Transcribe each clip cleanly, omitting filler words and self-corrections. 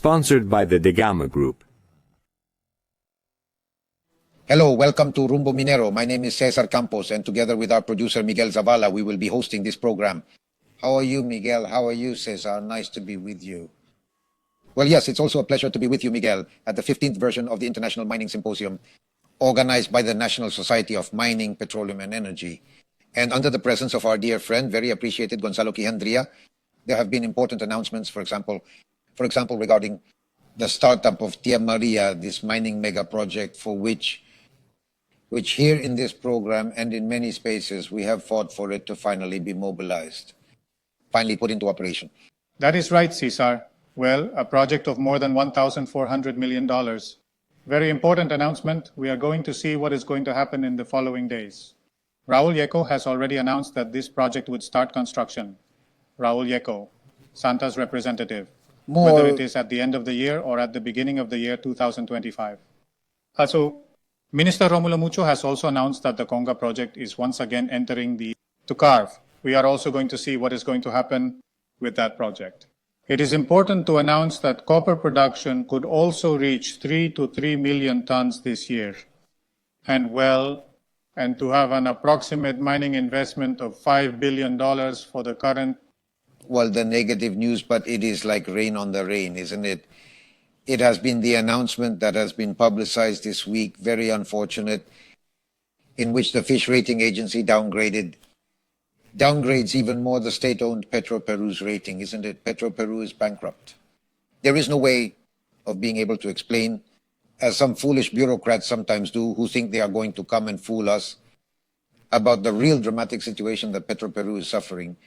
sponsored by the Degama Group. Hello, welcome to Rumbo Minero. My name is Cesar Campos, and together with our producer Miguel Zavala, we will be hosting this program. How are you, Miguel? How are you, Cesar? Nice to be with you. Well, yes, it's also a pleasure to be with you, Miguel, at the 15th version of the International Mining Symposium, organized by the National Society of Mining, Petroleum and Energy. And under the presence of our dear friend, very appreciated Gonzalo Quijandria, there have been important announcements, for example, regarding the startup of Tia Maria, this mining mega project for which here in this program and in many spaces, we have fought for it to finally be mobilized, finally put into operation. That is right, Cesar. Well, a project of more than $1,400 million. Very important announcement. We are going to see what is going to happen in the following days. Raul Yeco has already announced that this project would start construction. Raul Yeco, Santa's representative, whether it is at the end of the year or at the beginning of the year 2025. Also, Minister Romulo Mucho has also announced that the Conga project is once again entering to carve. We are also going to see what is going to happen with that project. It is important to announce that copper production could also reach 3 to 3 million tons this year. And to have an approximate mining investment of $5 billion for the current. Well, the negative news, but it is like rain on the rain, isn't it? It has been the announcement that has been publicized this week, very unfortunate, in which the Fish Rating Agency downgrades even more the state-owned Petroperu's rating, isn't it? Petroperu is bankrupt. There is no way of being able to explain, as some foolish bureaucrats sometimes do, who think they are going to come and fool us about the real dramatic situation that Petroperu is suffering.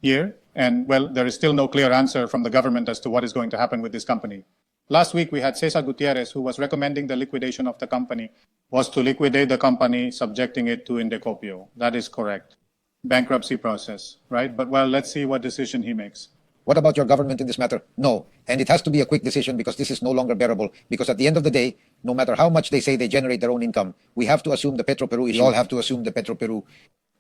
Here, and well, there is still no clear answer from the government as to what is going to happen with this company. Last week, we had Cesar Gutierrez, who was recommending the liquidation of the company, was to liquidate the company, subjecting it to indecopio. That is correct. Bankruptcy process, right? But well, let's see what decision he makes. What about your government in this matter? No. And it has to be a quick decision because this is no longer bearable. Because at the end of the day, no matter how much they say they generate their own income, we have to assume the Petroperu issue. We all have to assume the Petroperu.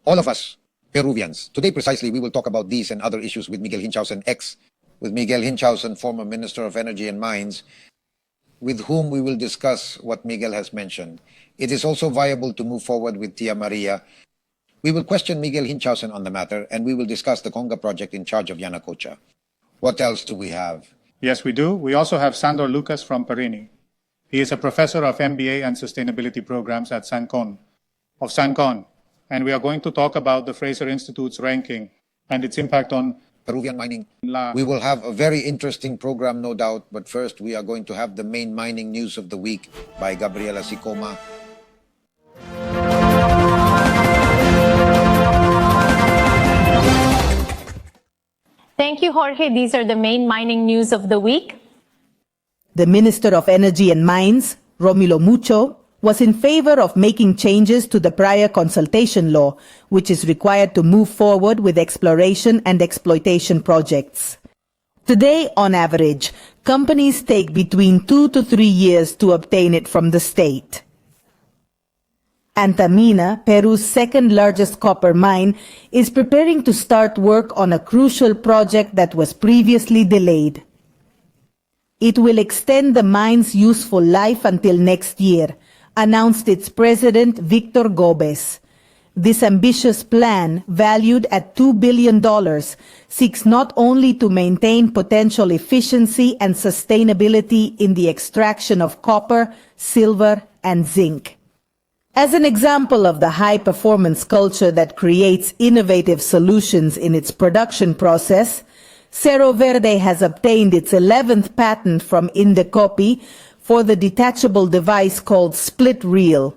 All of us, Peruvians. Today, precisely, we will talk about these and other issues with Miguel Incháustegui, former Minister of Energy and Mines, with whom we will discuss what Miguel has mentioned. It is also viable to move forward with Tia Maria. We will question Miguel Incháustegui on the matter, and we will discuss the Conga project in charge of Yanacocha. What else do we have? Yes, we do. We also have Sandor Lukacs from Pereny. He is a professor of MBA and sustainability programs at Sancon, and we are going to talk about the Fraser Institute's ranking and its impact on Peruvian mining. We will have a very interesting program, no doubt, but first we are going to have the main mining news of the week by Gabriela Sicoma. Thank you, Jorge. These are the main mining news of the week. The Minister of Energy and Mines, Romulo Mucho, was in favor of making changes to the prior consultation law, which is required to move forward with exploration and exploitation projects. Today, on average, companies take between 2 to 3 years to obtain it from the state. Antamina, Peru's second-largest copper mine, is preparing to start work on a crucial project that was previously delayed. It will extend the mine's useful life until next year, announced its president, Victor Gomez. This ambitious plan, valued at $2 billion, seeks not only to maintain potential efficiency and sustainability in the extraction of copper, silver, and zinc. As an example of the high-performance culture that creates innovative solutions in its production process, Cerro Verde has obtained its 11th patent from Indecopi for the detachable device called split reel,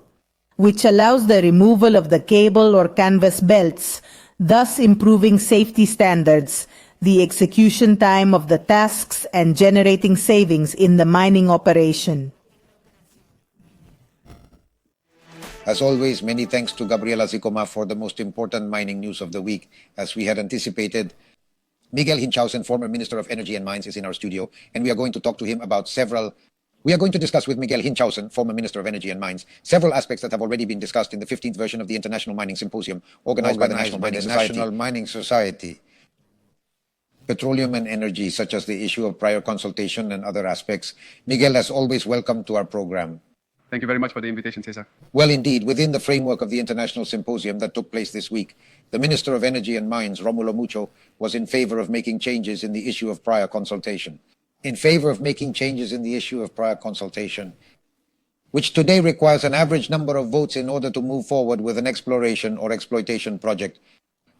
which allows the removal of the cable or canvas belts, thus improving safety standards, the execution time of the tasks, and generating savings in the mining operation. As always, many thanks to Gabriela Sicoma for the most important mining news of the week. As we had anticipated, Miguel Incháustegui, former Minister of Energy and Mines, is in our studio, and we are going to talk to him about We are going to discuss with Miguel Incháustegui, former Minister of Energy and Mines, several aspects that have already been discussed in the 15th version of the International Mining Symposium, organized by the National Mining Society. petroleum and energy, such as the issue of prior consultation and other aspects. Miguel, as always, welcome to our program. Thank you very much for the invitation, Cesar. Well, indeed, within the framework of the international symposium that took place this week, the Minister of Energy and Mines, Romulo Mucho, was in favor of making changes in the issue of prior consultation. In favor of making changes in the issue of prior consultation, which today requires an average number of votes in order to move forward with an exploration or exploitation project,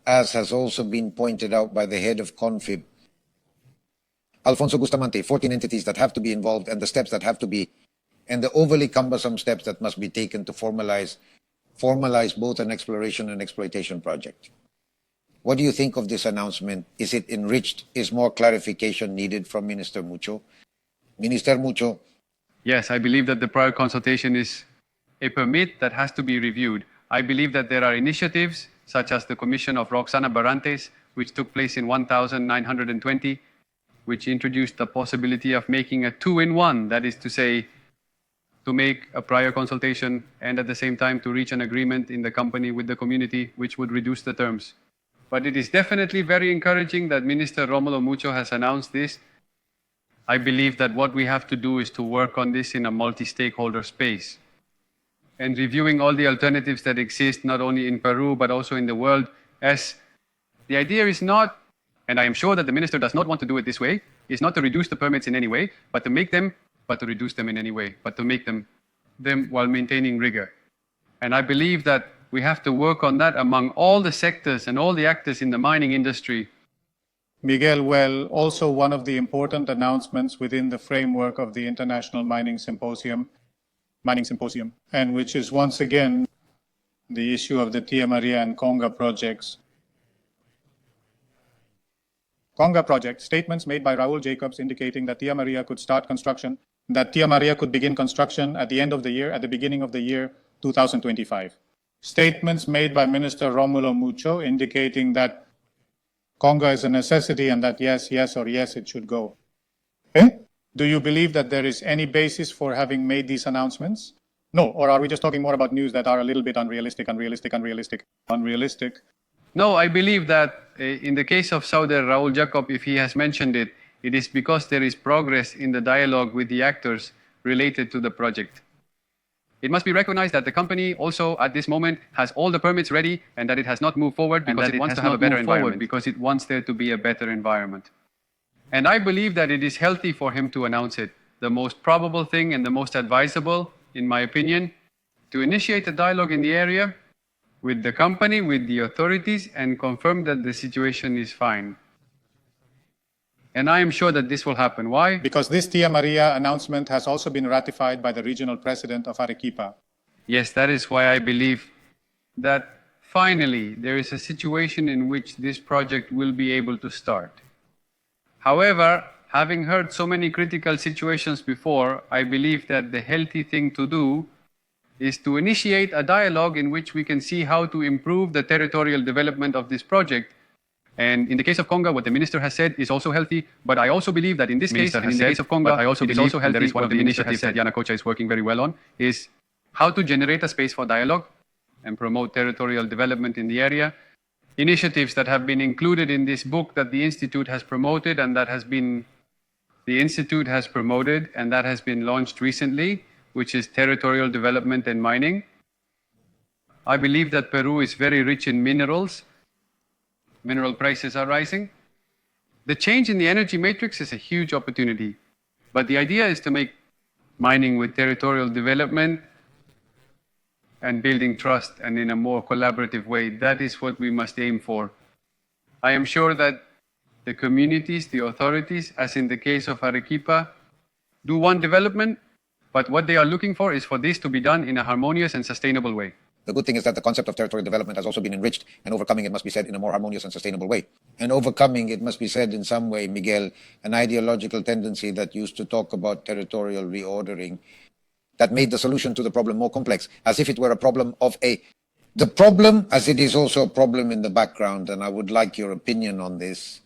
as has also been pointed out by the head of CONFIB, Alfonso Bustamante, 14 entities that have to be involved and the steps that have to be, and the overly cumbersome steps that must be taken to formalize both an exploration and exploitation project. What do you think of this announcement? Is it enriched? Is more clarification needed from Minister Mucho? Minister Mucho. Yes, I believe that the prior consultation is a permit that has to be reviewed. I believe that there are initiatives such as the commission of Roxana Barrantes, which took place in 1920, which introduced the possibility of making a two-in-one, that is to say, to make a prior consultation and at the same time to reach an agreement in the company with the community, which would reduce the terms. But it is definitely very encouraging that Minister Romulo Mucho has announced this. I believe that what we have to do is to work on this in a multi-stakeholder space and reviewing all the alternatives that exist, not only in Peru, but also in the world, as the idea is not, and I am sure that the minister does not want to do it this way, is not to reduce the permits in any way, but to make them, but to reduce them in any way, but to make them while maintaining rigor. And I believe that we have to work on that among all the sectors and all the actors in the mining industry. Miguel, well, also one of the important announcements within the framework of the International Mining Symposium, and which is once again the issue of the Tia Maria and Conga projects. Conga project, statements made by Raul Jacobs indicating that Tia Maria could start construction, that Tia Maria could begin construction at the end of the year, at the beginning of the year 2025. Statements made by Minister Romulo Mucho indicating that Conga is a necessity and that yes, it should go. Do you believe that there is any basis for having made these announcements? No, or are we just talking more about news that are a little bit unrealistic? No, I believe that in the case of Sauder Raul Jacob, if he has mentioned it, it is because there is progress in the dialogue with the actors related to the project. It must be recognized that the company also at this moment has all the permits ready and that it has not moved forward because it wants to have a better environment, because it wants there to be a better environment. And I believe that it is healthy for him to announce it. The most probable thing and the most advisable, in my opinion, to initiate a dialogue in the area with the company, with the authorities, and confirm that the situation is fine. And I am sure that this will happen. Why? Because this Tia Maria announcement has also been ratified by the regional president of Arequipa. Yes, that is why I believe that finally there is a situation in which this project will be able to start. However, having heard so many critical situations before, I believe that the healthy thing to do is to initiate a dialogue in which we can see how to improve the territorial development of this project. And in the case of Conga, what the minister has said is also healthy, but I also believe that in this case, in the case of Conga, it is also healthy. There is one of the initiatives that Yanacocha is working very well on, is how to generate a space for dialogue and promote territorial development in the area. Initiatives that have been included in this book that the Institute has promoted and that has been launched recently, which is Territorial Development and Mining. I believe that Peru is very rich in minerals. Mineral prices are rising. The change in the energy matrix is a huge opportunity, but the idea is to make mining with territorial development and building trust and in a more collaborative way. That is what we must aim for. I am sure that the communities, the authorities, as in the case of Arequipa, do want development, but what they are looking for is for this to be done in a harmonious and sustainable way. The good thing is that the concept of territorial development has also been enriched, and overcoming it must be said in a more harmonious and sustainable way. And overcoming it must be said in some way, Miguel, an ideological tendency that used to talk about territorial reordering that made the solution to the problem more complex, as if it were a problem of the problem, as it is also a problem in the background, and I would like your opinion on this.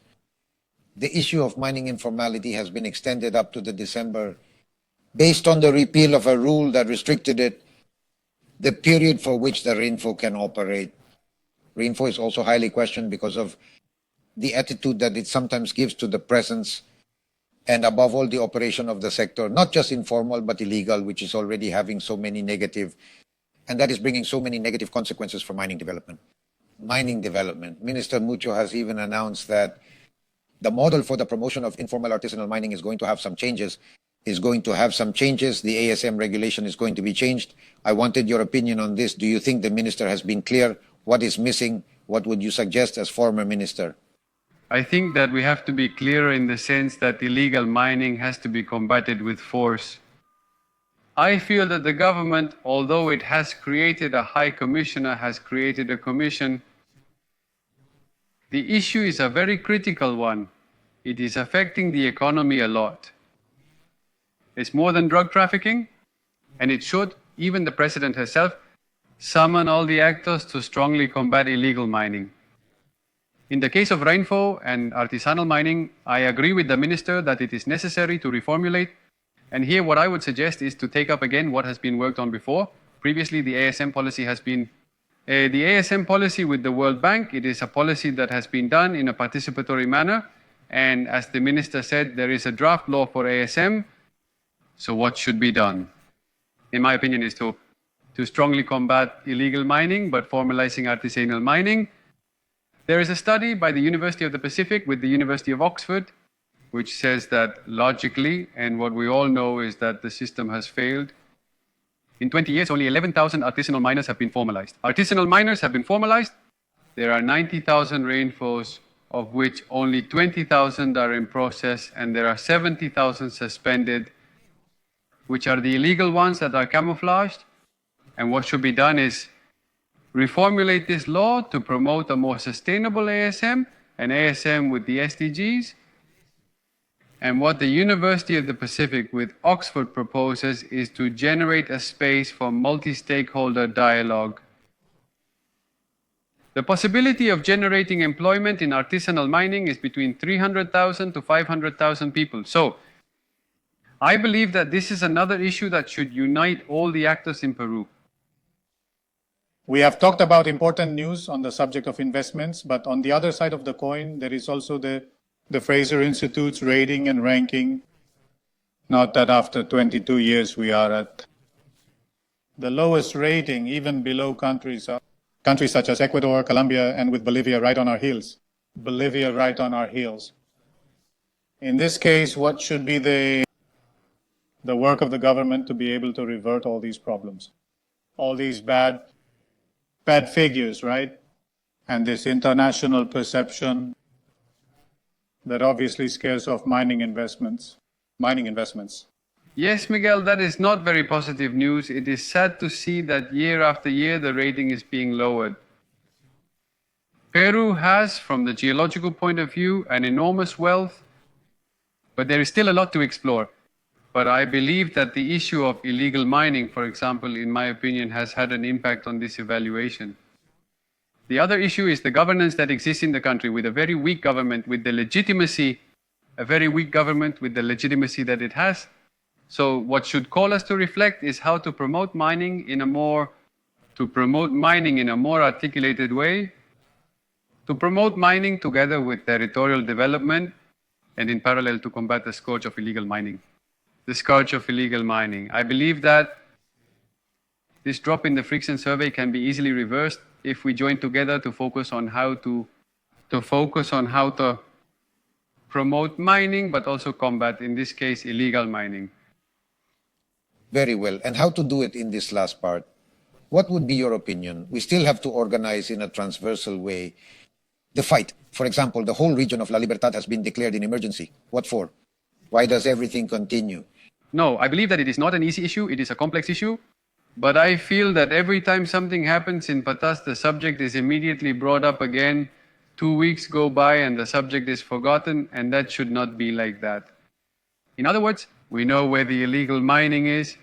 The issue of mining informality has been extended up to the December, based on the repeal of a rule that restricted it, the period for which the RINFO can operate. RINFO is also highly questioned because of the attitude that it sometimes gives to the presence and above all the operation of the sector, not just informal but illegal, which is already having so many negative, and that is bringing so many negative consequences for mining development. Mining development. Minister Mucho has even announced that the model for the promotion of informal artisanal mining is going to have some changes. The ASM regulation is going to be changed. I wanted your opinion on this. Do you think the minister has been clear? What is missing? What would you suggest as former minister? I think that we have to be clearer in the sense that illegal mining has to be combated with force. I feel that the government, although it has created a high commissioner, has created a commission, the issue is a very critical one. It is affecting the economy a lot. It's more than drug trafficking, and it should, even the president herself, summon all the actors to strongly combat illegal mining. In the case of rainfall and artisanal mining, I agree with the minister that it is necessary to reformulate. And here what I would suggest is to take up again what has been worked on before. Previously, the ASM policy has been the ASM policy with the World Bank. It is a policy that has been done in a participatory manner. And as the minister said, there is a draft law for ASM. So what should be done? In my opinion, is to strongly combat illegal mining, but formalizing artisanal mining. There is a study by the University of the Pacific with the University of Oxford, which says that logically, and what we all know is that the system has failed. In 20 years, only 11,000 artisanal miners have been formalized. Artisanal miners have been formalized. There are 90,000 rainfalls, of which only 20,000 are in process, and there are 70,000 suspended, which are the illegal ones that are camouflaged. And what should be done is reformulate this law to promote a more sustainable ASM, an ASM with the SDGs. And what the University of the Pacific with Oxford proposes is to generate a space for multi-stakeholder dialogue. The possibility of generating employment in artisanal mining is between 300,000 to 500,000 people. So, I believe that this is another issue that should unite all the actors in Peru. We have talked about important news on the subject of investments, but on the other side of the coin, there is also the Fraser Institute's rating and ranking. Not that after 22 years we are at the lowest rating, even below countries such as Ecuador, Colombia, and with Bolivia right on our heels. In this case, what should be the work of the government to be able to revert all these problems? All these bad figures, right? And this international perception that obviously scares off mining investments. Yes, Miguel, that is not very positive news. It is sad to see that year after year the rating is being lowered. Peru has, from the geological point of view, an enormous wealth, but there is still a lot to explore. But I believe that the issue of illegal mining, for example, in my opinion, has had an impact on this evaluation. The other issue is the governance that exists in the country, with a very weak government, with the legitimacy, a very weak government with the legitimacy that it has. So what should call us to reflect is how to promote mining in a more articulated way, to promote mining together with territorial development, and in parallel to combat the scourge of illegal mining. I believe that this drop in the friction survey can be easily reversed if we join together to focus on how to promote mining, but also combat, in this case, illegal mining. Very well. And how to do it in this last part? What would be your opinion? We still have to organize in a transversal way the fight. For example, the whole region of La Libertad has been declared in emergency. What for? Why does everything continue? No, I believe that it is not an easy issue. It is a complex issue. But I feel that every time something happens in Patas, the subject is immediately brought up again. 2 weeks go by and the subject is forgotten, and that should not be like that. In other words, we know where the illegal mining is.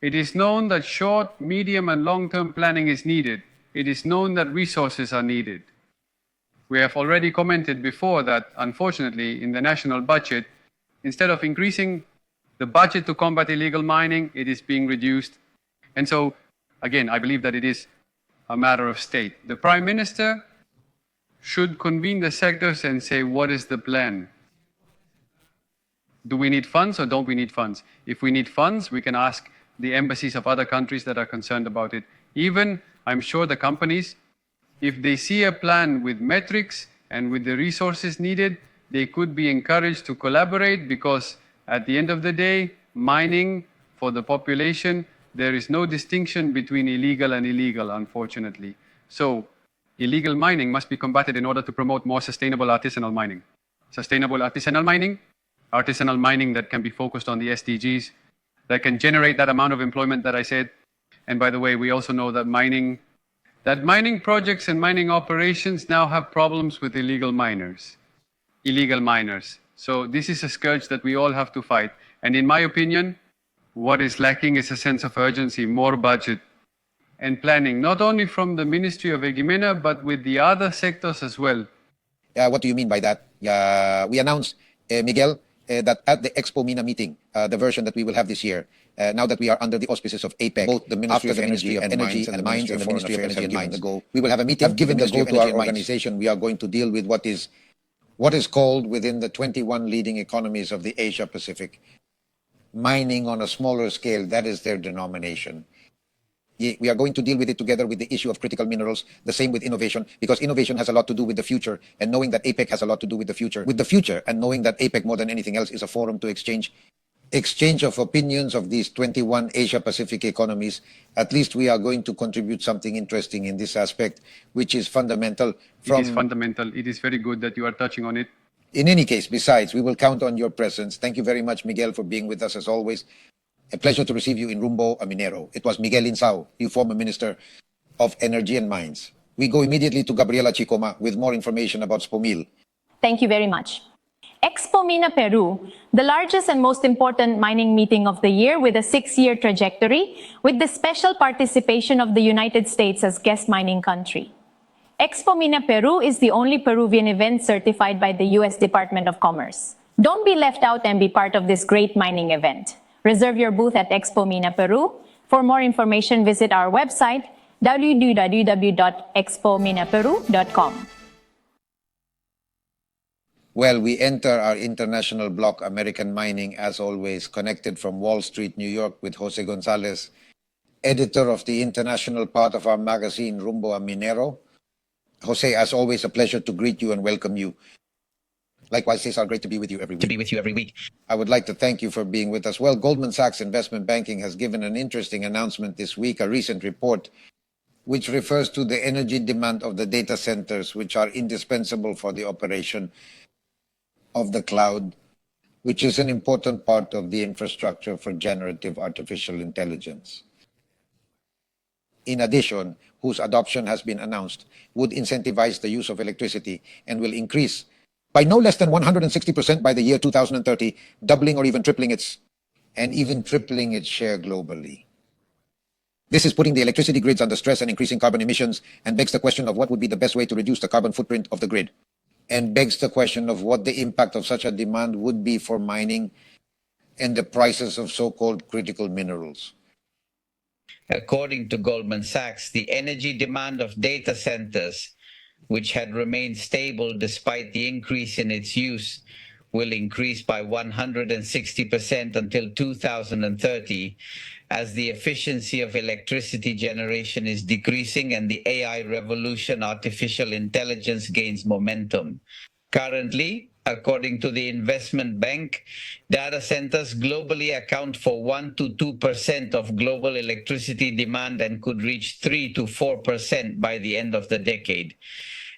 It is known that short, medium, and long-term planning is needed. It is known that resources are needed. We have already commented before that, unfortunately, in the national budget, instead of increasing the budget to combat illegal mining, it is being reduced. And so, again, I believe that it is a matter of state. The Prime Minister should convene the sectors and say, what is the plan? Do we need funds or don't we need funds? If we need funds, we can ask the embassies of other countries that are concerned about it. Even, I'm sure the companies, if they see a plan with metrics and with the resources needed, they could be encouraged to collaborate, because at the end of the day, mining for the population, there is no distinction between illegal and illegal, unfortunately. So illegal mining must be combated in order to promote more sustainable artisanal mining. Sustainable artisanal mining that can be focused on the SDGs, that can generate that amount of employment that I said. And by the way, we also know that mining projects and mining operations now have problems with illegal miners. So this is a scourge that we all have to fight. And in my opinion, what is lacking is a sense of urgency, more budget and planning, not only from the Ministry of Egimena, but with the other sectors as well. What do you mean by that? We announced, Miguel, that at the Expo Mina meeting, the version that we will have this year, now that we are under the auspices of APEC, both the Ministry of Energy and Mines and the Ministry of Energy and Mines, we will have a meeting. Have given the go to our organization. We are going to deal with what is called within the 21 leading economies of the Asia Pacific, mining on a smaller scale. That is their denomination. We are going to deal with it together with the issue of critical minerals, the same with innovation, because innovation has a lot to do with the future, and knowing that APEC has a lot to do with the future, and knowing that APEC more than anything else is a forum to exchange of opinions of these 21 Asia Pacific economies. At least we are going to contribute something interesting in this aspect, which is fundamental. It is fundamental. It is very good that you are touching on it. In any case, besides, we will count on your presence. Thank you very much, Miguel, for being with us as always. A pleasure to receive you in Rumbo Minero. It was Miguel Incháustegui, you former Minister of Energy and Mines. We go immediately to Gabriela Chicoma with more information about SPOMIL. Thank you very much. Expo Mina Peru, the largest and most important mining meeting of the year with a 6-year trajectory, with the special participation of the United States as guest mining country. Expo Mina Peru is the only Peruvian event certified by the U.S. Department of Commerce. Don't be left out and be part of this great mining event. Reserve your booth at Expo Mina Peru. For more information, visit our website www.expominaperu.com. Well, we enter our international block, American Mining, as always, connected from Wall Street, New York, with José Gonzales, editor of the international part of our magazine, Rumbo Minero. José, as always, a pleasure to greet you and welcome you. Likewise, Cesar, great to be with you every week. I would like to thank you for being with us. Well, Goldman Sachs Investment Banking has given an interesting announcement this week, a recent report, which refers to the energy demand of the data centers, which are indispensable for the operation of the cloud, which is an important part of the infrastructure for generative artificial intelligence. In addition, whose adoption has been announced, would incentivize the use of electricity and will increase by no less than 160% by the year 2030, doubling or even tripling its share globally. This is putting the electricity grids under stress and increasing carbon emissions, and begs the question of what would be the best way to reduce the carbon footprint of the grid, and begs the question of what the impact of such a demand would be for mining and the prices of so-called critical minerals. According to Goldman Sachs, the energy demand of data centers, which had remained stable despite the increase in its use, will increase by 160% until 2030, as the efficiency of electricity generation is decreasing and the AI revolution, artificial intelligence, gains momentum. Currently, according to the investment bank, data centers globally account for 1 to 2% of global electricity demand and could reach 3 to 4% by the end of the decade.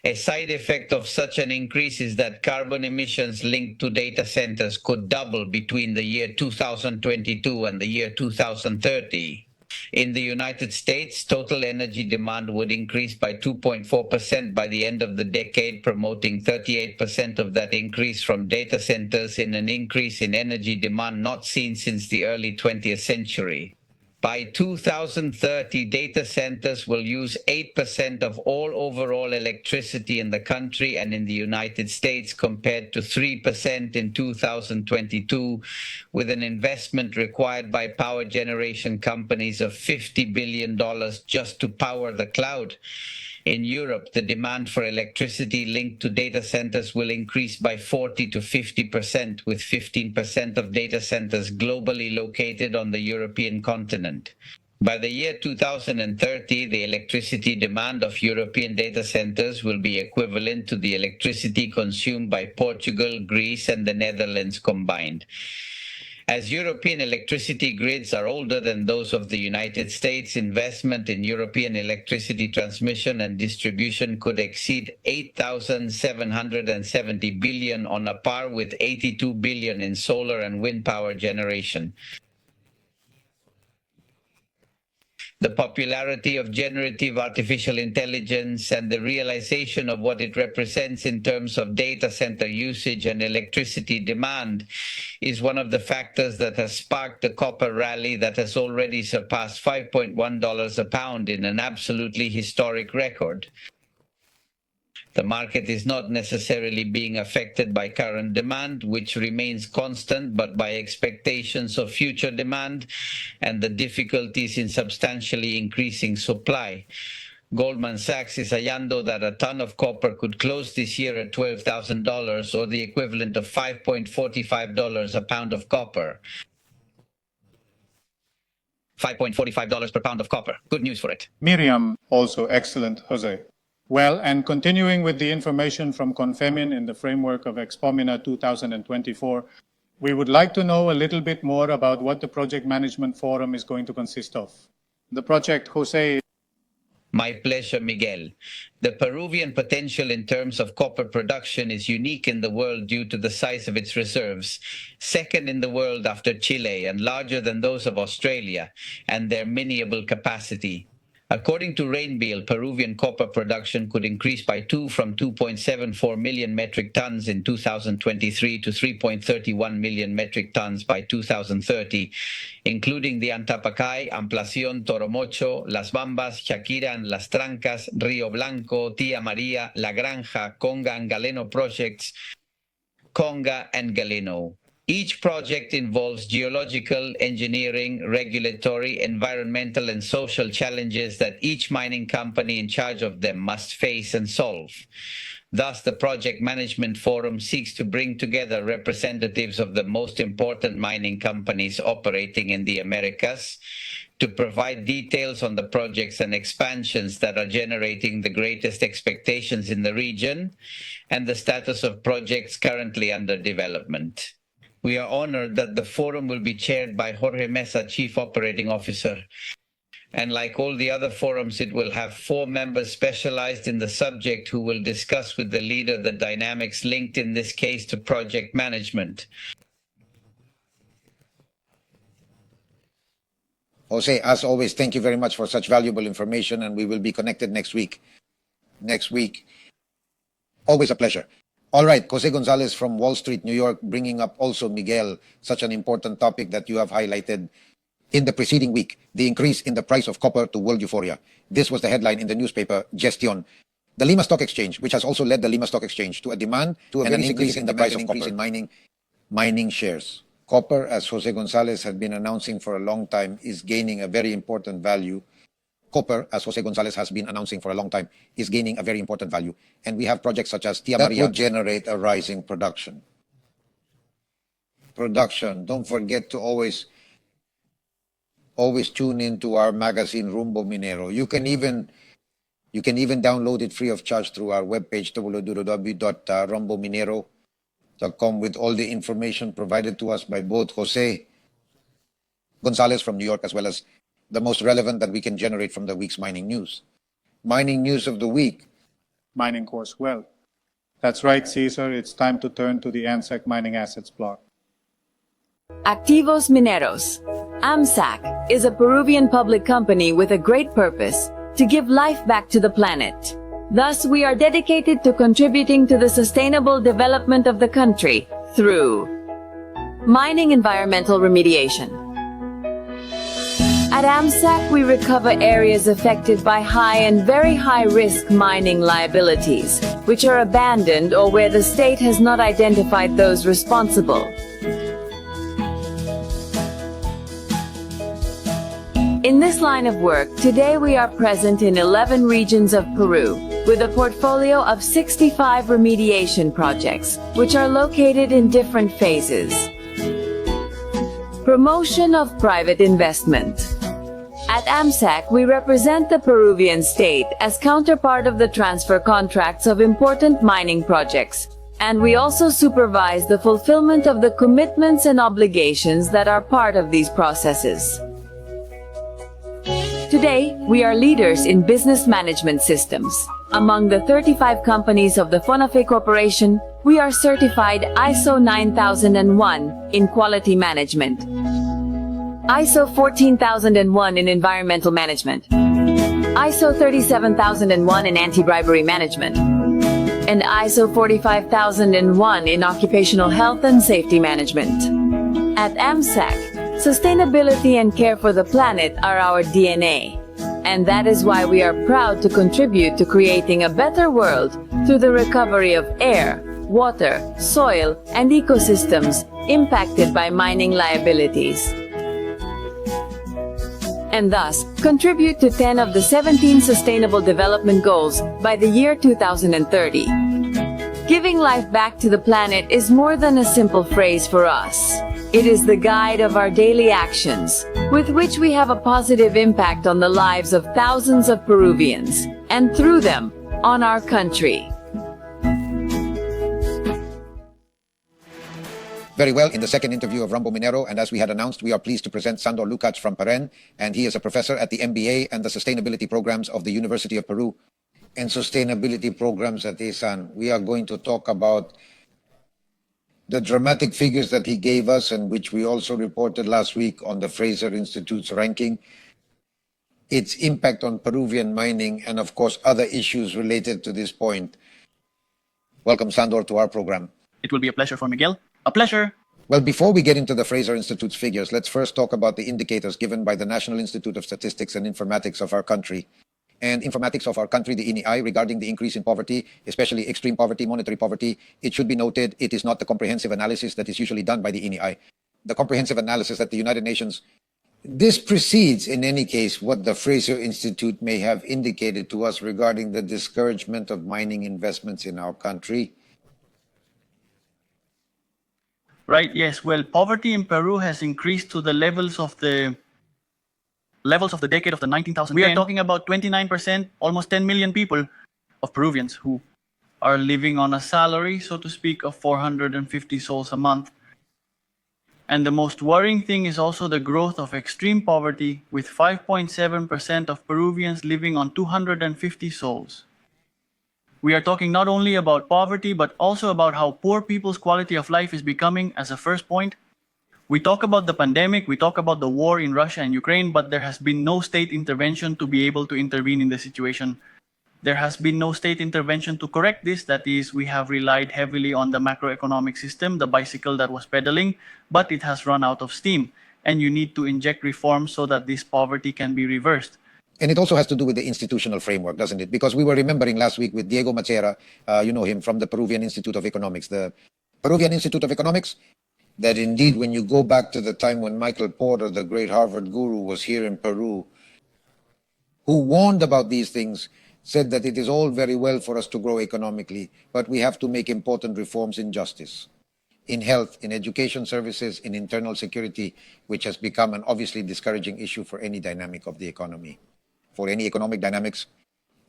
A side effect of such an increase is that carbon emissions linked to data centers could double between the year 2022 and the year 2030. In the United States, total energy demand would increase by 2.4% by the end of the decade, promoting 38% of that increase from data centers, in an increase in energy demand not seen since the early 20th century. By 2030, data centers will use 8% of all overall electricity in the country and in the United States, compared to 3% in 2022, with an investment required by power generation companies of $50 billion just to power the cloud. In Europe, the demand for electricity linked to data centers will increase by 40 to 50%, with 15% of data centers globally located on the European continent. By the year 2030, the electricity demand of European data centers will be equivalent to the electricity consumed by Portugal, Greece, and the Netherlands combined. As European electricity grids are older than those of the United States, investment in European electricity transmission and distribution could exceed $8,770 billion, on a par with $82 billion in solar and wind power generation. The popularity of generative artificial intelligence and the realization of what it represents in terms of data center usage and electricity demand is one of the factors that has sparked the copper rally that has already surpassed $5.1 a pound in an absolutely historic record. The market is not necessarily being affected by current demand, which remains constant, but by expectations of future demand and the difficulties in substantially increasing supply. Goldman Sachs is hallando that a ton of copper could close this year at $12,000, or the equivalent of $5.45 a pound of copper. $5.45 per pound of copper. Good news for it. Miriam, also excellent, Jose. Well, and continuing with the information from Confemin in the framework of Expomina 2024, we would like to know a little bit more about what the Project Management Forum is going to consist of. The project, Jose. My pleasure, Miguel. The Peruvian potential in terms of copper production is unique in the world due to the size of its reserves, second in the world after Chile and larger than those of Australia, and their miniable capacity. According to Rainbill, Peruvian copper production could increase by 2 from 2.74 million metric tons in 2023 to 3.31 million metric tons by 2030, including the Antapacay, Ampliación, Toromocho, Las Bambas, Shakira and Las Trancas, Río Blanco, Tía María, La Granja, Conga and Galeno projects, Conga and Galeno. Each project involves geological, engineering, regulatory, environmental, and social challenges that each mining company in charge of them must face and solve. Thus, the Project Management Forum seeks to bring together representatives of the most important mining companies operating in the Americas to provide details on the projects and expansions that are generating the greatest expectations in the region and the status of projects currently under development. We are honored that the forum will be chaired by Jorge Mesa, Chief Operating Officer. And like all the other forums, it will have 4 members specialized in the subject who will discuss with the leader the dynamics linked in this case to project management. Jose, as always, thank you very much for such valuable information, and we will be connected next week. Always a pleasure. All right, Jose Gonzales from Wall Street, New York, bringing up also, Miguel, such an important topic that you have highlighted in the preceding week, the increase in the price of copper to world euphoria. This was the headline in the newspaper, Gestion. The Lima Stock Exchange, which has also led the Lima Stock Exchange to a demand to an increase in the price of copper in mining shares. Copper, as Jose Gonzales had been announcing for a long time, is gaining a very important value. Copper, as Jose Gonzales has been announcing for a long time, is gaining a very important value. And we have projects such as Tía María that would generate a rising production. Don't forget to always tune into our magazine, Rumbo Minero. You can even download it free of charge through our webpage, www.rumbominero.com, with all the information provided to us by both Jose Gonzales from New York, as well as the most relevant that we can generate from the week's mining news. Mining news of the week. Mining course. Well, that's right, Cesar. It's time to turn to the AMSAC Mining Assets block. Activos Mineros. AMSAC is a Peruvian public company with a great purpose: to give life back to the planet. Thus, we are dedicated to contributing to the sustainable development of the country through mining environmental remediation. At AMSAC, we recover areas affected by high and very high-risk mining liabilities, which are abandoned or where the state has not identified those responsible. In this line of work, today we are present in 11 regions of Peru, with a portfolio of 65 remediation projects, which are located in different phases. Promotion of private investment. At AMSAC, we represent the Peruvian state as counterpart of the transfer contracts of important mining projects, and we also supervise the fulfillment of the commitments and obligations that are part of these processes. Today, we are leaders in business management systems. Among the 35 companies of the FONAFE Corporation, we are certified ISO 9001 in quality management, ISO 14001 in environmental management, ISO 37001 in anti-bribery management, and ISO 45001 in occupational health and safety management. At AMSAC, sustainability and care for the planet are our DNA, and that is why we are proud to contribute to creating a better world through the recovery of air, water, soil, and ecosystems impacted by mining liabilities, and thus contribute to 10 of the 17 Sustainable Development Goals by the year 2030. Giving life back to the planet is more than a simple phrase for us. It is the guide of our daily actions, with which we have a positive impact on the lives of thousands of Peruvians, and through them, on our country. Very well, in the second interview of Rumbo Minero, and as we had announced, we are pleased to present Sandor Lukacs from Pereny, and he is a professor at the MBA and the Sustainability Programs of the University of Peru. And Sustainability Programs at ESAN, we are going to talk about the dramatic figures that he gave us, and which we also reported last week on the Fraser Institute's ranking, its impact on Peruvian mining, and of course other issues related to this point. Welcome, Sandor, to our program. It will be a pleasure for Miguel. A pleasure. Well, before we get into the Fraser Institute's figures, let's first talk about the indicators given by the National Institute of Statistics and Informatics of our country. And informatics of our country, the INI, regarding the increase in poverty, especially extreme poverty, monetary poverty, it should be noted it is not the comprehensive analysis that is usually done by the INI. The comprehensive analysis at the United Nations, this precedes, in any case, what the Fraser Institute may have indicated to us regarding the discouragement of mining investments in our country. Right, yes. Well, poverty in Peru has increased to the levels of the decade of the 19,000. We are talking about 29%, almost 10 million people of Peruvians who are living on a salary, so to speak, of 450 sols a month. And the most worrying thing is also the growth of extreme poverty, with 5.7% of Peruvians living on 250 sols. We are talking not only about poverty, but also about how poor people's quality of life is becoming, as a first point. We talk about the pandemic, we talk about the war in Russia and Ukraine, but there has been no state intervention to be able to intervene in the situation. There has been no state intervention to correct this. That is, we have relied heavily on the macroeconomic system, the bicycle that was pedaling, but it has run out of steam. And you need to inject reforms so that this poverty can be reversed. And it also has to do with the institutional framework, doesn't it? Because we were remembering last week with Diego Machera, you know him, from the Peruvian Institute of Economics. The Peruvian Institute of Economics, that indeed, when you go back to the time when Michael Porter, the great Harvard guru, was here in Peru, who warned about these things, said that it is all very well for us to grow economically, but we have to make important reforms in justice, in health, in education services, in internal security, which has become an obviously discouraging issue for any dynamic of the economy, for any economic dynamics.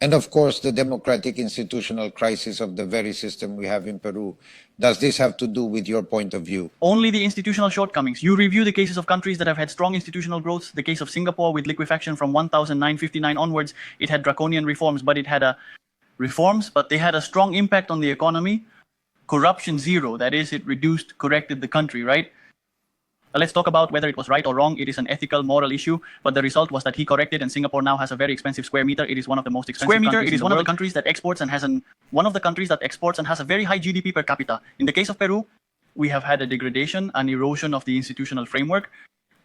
And of course, the democratic institutional crisis of the very system we have in Peru. Does this have to do with your point of view? Only the institutional shortcomings. You review the cases of countries that have had strong institutional growth. The case of Singapore with liquefaction from 1959 onwards, it had draconian reforms, but they had a strong impact on the economy. Corruption zero, that is, it corrected the country, right? Let's talk about whether it was right or wrong. It is an ethical, moral issue, but the result was that he corrected, and Singapore now has a very expensive square meter. It is one of the most expensive countries. It is one of the countries that exports and has a very high GDP per capita. In the case of Peru, we have had a degradation, an erosion of the institutional framework.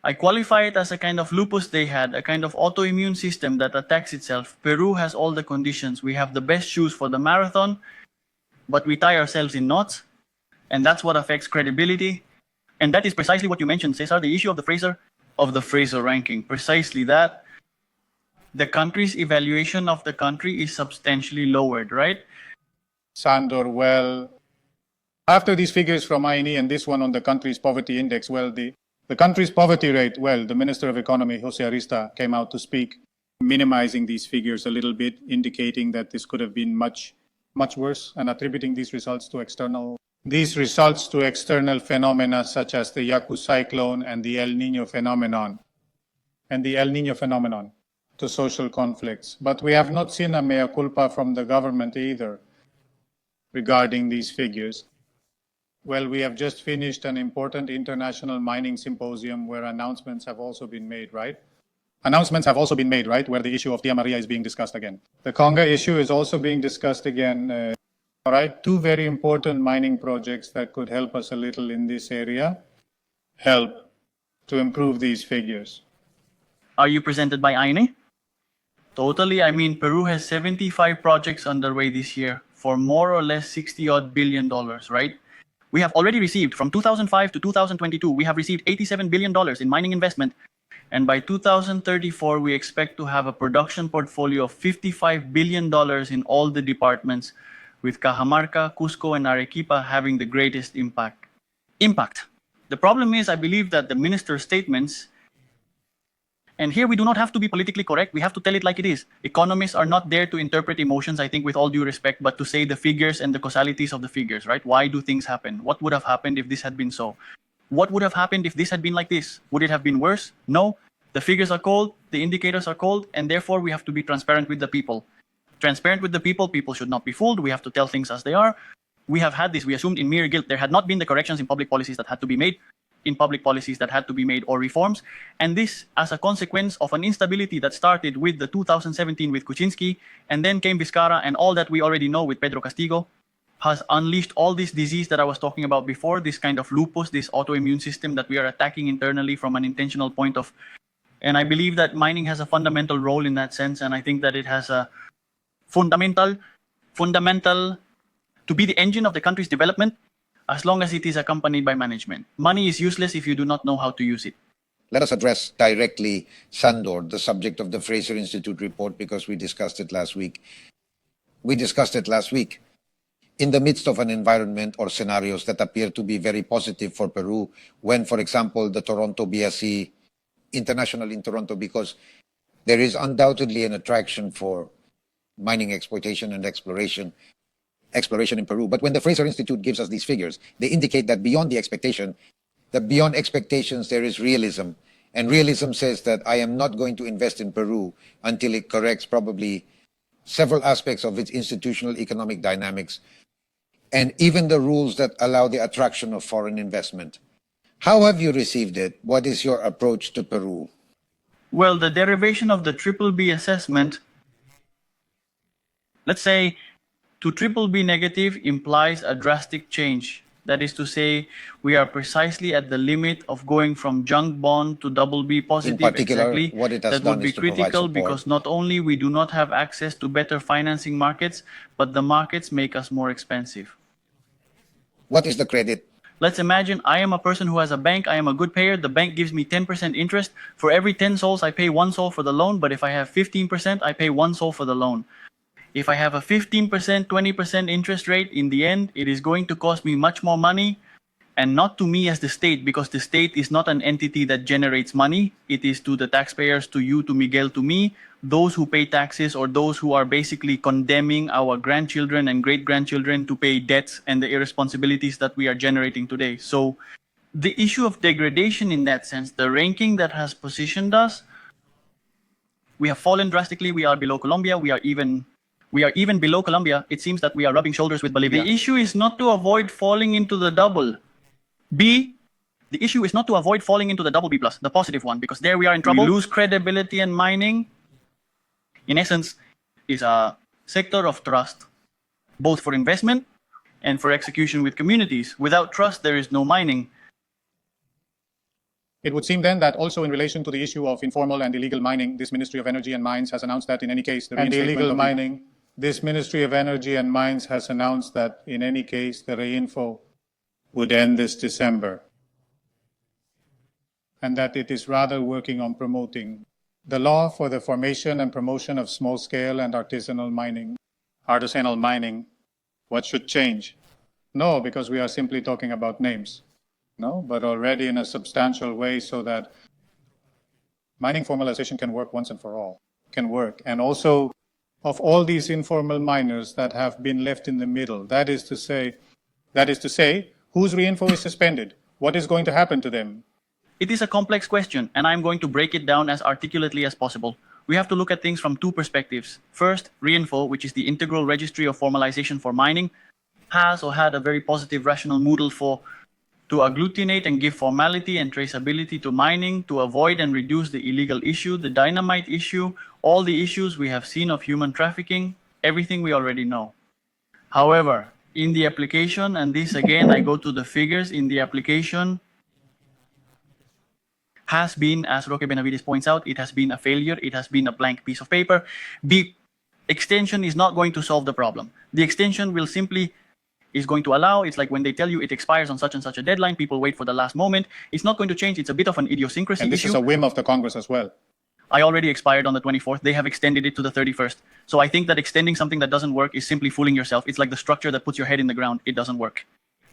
I qualify it as a kind of lupus they had, a kind of autoimmune system that attacks itself. Peru has all the conditions. We have the best shoes for the marathon, but we tie ourselves in knots, and that's what affects credibility. And that is precisely what you mentioned, Cesar. The issue of the Fraser of the Fraser ranking. Precisely that. The country's evaluation of the country is substantially lowered, right? Sandor, well, after these figures from INE and this one on the country's poverty index, well, the country's poverty rate, well, the Minister of Economy, Jose Arista, came out to speak, minimizing these figures a little bit, indicating that this could have been much worse, and attributing these results to external phenomena such as the Yaku cyclone and the El Nino phenomenon, to social conflicts. But we have not seen a mea culpa from the government either regarding these figures. Well, we have just finished an important international mining symposium where announcements have also been made, right? Where the issue of Tia Maria is being discussed again. The Conga issue is also being discussed again. All right, two very important mining projects that could help us a little in this area, help to improve these figures. Are you presented by INE? Totally. I mean, Peru has 75 projects underway this year for more or less $60-odd billion, right? We have already received, from 2005 to 2022, we have received $87 billion in mining investment. And by 2034, we expect to have a production portfolio of $55 billion in all the departments, with Cajamarca, Cusco, and Arequipa having the greatest impact. The problem is, I believe that the minister's statements, and here we do not have to be politically correct, we have to tell it like it is. Economists are not there to interpret emotions, I think, with all due respect, but to say the figures and the causalities of the figures, right? Why do things happen? What would have happened if this had been so? What would have happened if this had been like this? Would it have been worse? No. The figures are cold, the indicators are cold, and therefore we have to be transparent with the people. Transparent with the people should not be fooled. We have to tell things as they are. We have had this, we assumed in mere guilt. There had not been the corrections in public policies that had to be made, or reforms. And this as a consequence of an instability that started with the 2017 with Kuczynski, and then came Vizcarra, and all that we already know with Pedro Castillo, has unleashed all this disease that I was talking about before, this kind of lupus, this autoimmune system that we are attacking internally from an intentional point of. And I believe that mining has a fundamental role in that sense, and I think that it has a fundamental to be the engine of the country's development, as long as it is accompanied by management. Money is useless if you do not know how to use it. Let us address directly, Sandor, the subject of the Fraser Institute report, because we discussed it last week. In the midst of an environment or scenarios that appear to be very positive for Peru, when, for example, the Toronto BSC International in Toronto, because there is undoubtedly an attraction for mining exploitation and exploration in Peru. But when the Fraser Institute gives us these figures, they indicate that beyond expectations, there is realism. And realism says that I am not going to invest in Peru until it corrects probably several aspects of its institutional economic dynamics, and even the rules that allow the attraction of foreign investment. How have you received it? What is your approach to Peru? Well, the derivation of the BBB assessment, let's say, to BBB negative implies a drastic change. That is to say, we are precisely at the limit of going from junk bond to BB positive. In particular, exactly. what it has that done would be is to provide critical support. because not only we do not have access to better financing markets, but the markets make us more expensive. What is the credit? Let's imagine I am a person who has a bank, I am a good payer, the bank gives me 10% interest. For every 10 sols, I pay 1 sol for the loan, but if I have 15%, I pay 1 sol for the loan. If I have a 15%, 20% interest rate, in the end, it is going to cost me much more money, and not to me as the state, because the state is not an entity that generates money. It is to the taxpayers, to you, to Miguel, to me, those who pay taxes, or those who are basically condemning our grandchildren and great-grandchildren to pay debts and the irresponsibilities that we are generating today. So the issue of degradation in that sense, the ranking that has positioned us, we have fallen drastically. We are below Colombia. We are even below Colombia. It seems that we are rubbing shoulders with Bolivia. The issue is not to avoid falling into the double B. The issue is not to avoid falling into the BB+, the positive one, because there we are in trouble. We lose credibility, and mining, in essence, is a sector of trust, both for investment and for execution with communities. Without trust, there is no mining. It would seem then that also in relation to the issue of informal and illegal mining, this Ministry of Energy and Mines has announced that in any case, the Ministry of Energy and Mines has announced that in any case, the reinfo would end this December. and that it is rather working on promoting the law for the formation and promotion of small-scale and artisanal mining. What should change? No, because we are simply talking about names. No, but already in a substantial way so that mining formalization can work once and for all, can work. And also of all these informal miners that have been left in the middle, that is to say, whose reinfo is suspended? What is going to happen to them? It is a complex question, and I'm going to break it down as articulately as possible. We have to look at things from two perspectives. First, REINFO, which is the Integral Registry of Formalization for Mining, has or had a very positive rational model to agglutinate and give formality and traceability to mining, to avoid and reduce the illegal issue, the dynamite issue, all the issues we have seen of human trafficking, everything we already know. However, in the application, and this again, I go to the figures, in the application has been, as Roque Benavides points out, it has been a failure. It has been a blank piece of paper. The extension is not going to solve the problem. The extension will simply is going to allow, it's like when they tell you it expires on such and such a deadline, people wait for the last moment. It's not going to change. It's a bit of an idiosyncrasy And this issue. is a whim of the Congress as well. I already expired on the 24th. They have extended it to the 31st. So I think that extending something that doesn't work is simply fooling yourself. It's like the structure that puts your head in the ground. It doesn't work.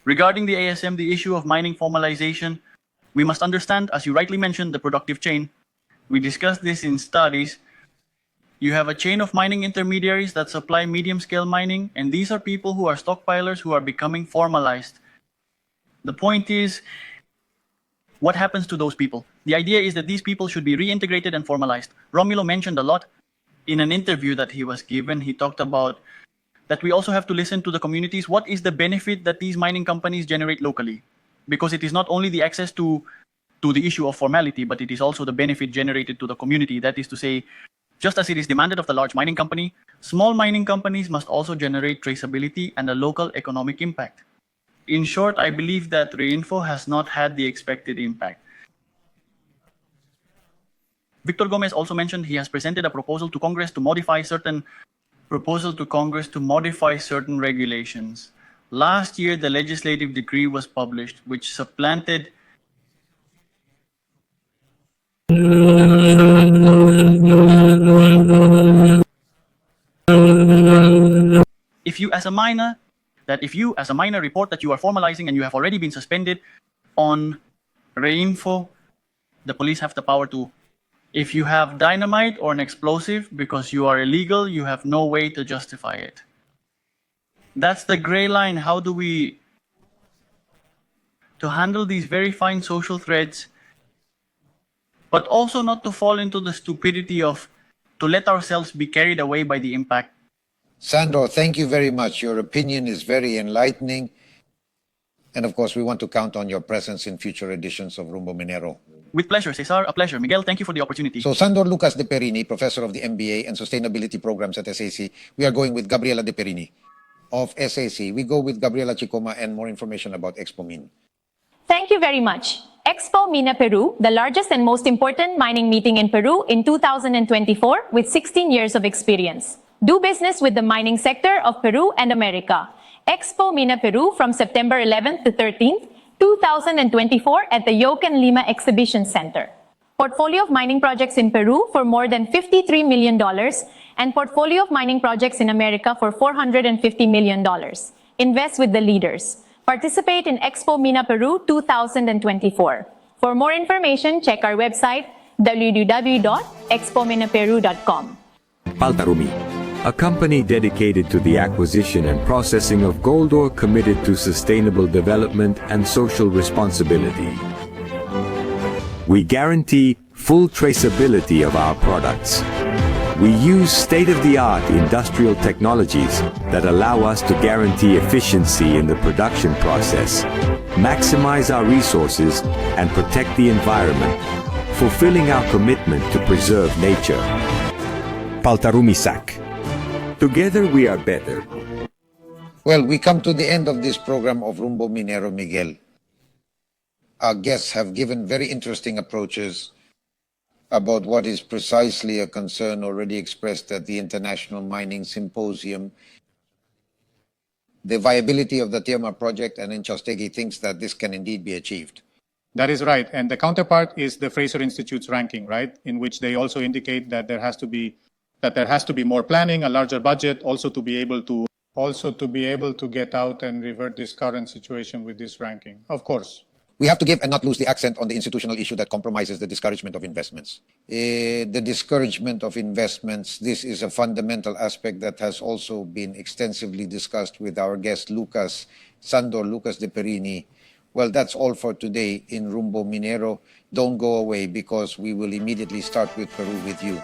Regarding the ASM, the issue of mining formalization, we must understand, as you rightly mentioned, the productive chain. We discussed this in studies. You have a chain of mining intermediaries that supply medium-scale mining, and these are people who are stockpilers who are becoming formalized. The point is, what happens to those people? The idea is that these people should be reintegrated and formalized. Romulo mentioned a lot in an interview that he was given. He talked about that we also have to listen to the communities. What is the benefit that these mining companies generate locally? Because it is not only the access to the issue of formality, but it is also the benefit generated to the community. That is to say, just as it is demanded of the large mining company, small mining companies must also generate traceability and a local economic impact. In short, I believe that REINFO has not had the expected impact. Victor Gomez also mentioned he has presented a proposal to Congress to modify certain regulations. Last year, the legislative decree was published, which supplanted if you as a miner report that you are formalizing and you have already been suspended on REINFO, the police have the power to, if you have dynamite or an explosive because you are illegal, you have no way to justify it. That's the gray line. How do we to handle these very fine social threads, but also not to fall into the stupidity of to let ourselves be carried away by the impact. Sandor, thank you very much. Your opinion is very enlightening. And of course, we want to count on your presence in future editions of Rumbo Minero. With pleasure, Cesar. A pleasure. Miguel, thank you for the opportunity. So Sandor Lukacs de Pereny, Professor of the MBA and Sustainability Programs at SAC. We are going with Gabriela de Pereny of SAC. We go with Gabriela Chicoma and more information about Expo Min. Thank you very much. Expo Mina Peru, the largest and most important mining meeting in Peru in 2024 with 16 years of experience. Do business with the mining sector of Peru and America. Expo Mina Peru from September 11th to 13th, 2024 at the Yoken Lima Exhibition Center. Portfolio of mining projects in Peru for more than $53 million and portfolio of mining projects in America for $450 million. Invest with the leaders. Participate in Expo Mina Peru 2024. For more information, check our website www.expominaperu.com. Paltarumi, a company dedicated to the acquisition and processing of gold ore committed to sustainable development and social responsibility. We guarantee full traceability of our products. We use state-of-the-art industrial technologies that allow us to guarantee efficiency in the production process, maximize our resources, and protect the environment, fulfilling our commitment to preserve nature. Paltarumi SAC. Together we are better. Well, we come to the end of this program of Rumbo Minero, Miguel. Our guests have given very interesting approaches about what is precisely a concern already expressed at the International Mining Symposium. The viability of the Tiama project, and Incháustegui thinks that this can indeed be achieved. That is right. And the counterpart is the Fraser Institute's ranking, right? In which they also indicate that there has to be more planning, a larger budget, also to be able to get out and revert this current situation with this ranking. Of course. We have to give and not lose the accent on the institutional issue that compromises the discouragement of investments. The discouragement of investments, this is a fundamental aspect that has also been extensively discussed with our guest Sandor Lukacs de Pereny. Well, that's all for today in Rumbo Minero. Don't go away because we will immediately start with Peru with you.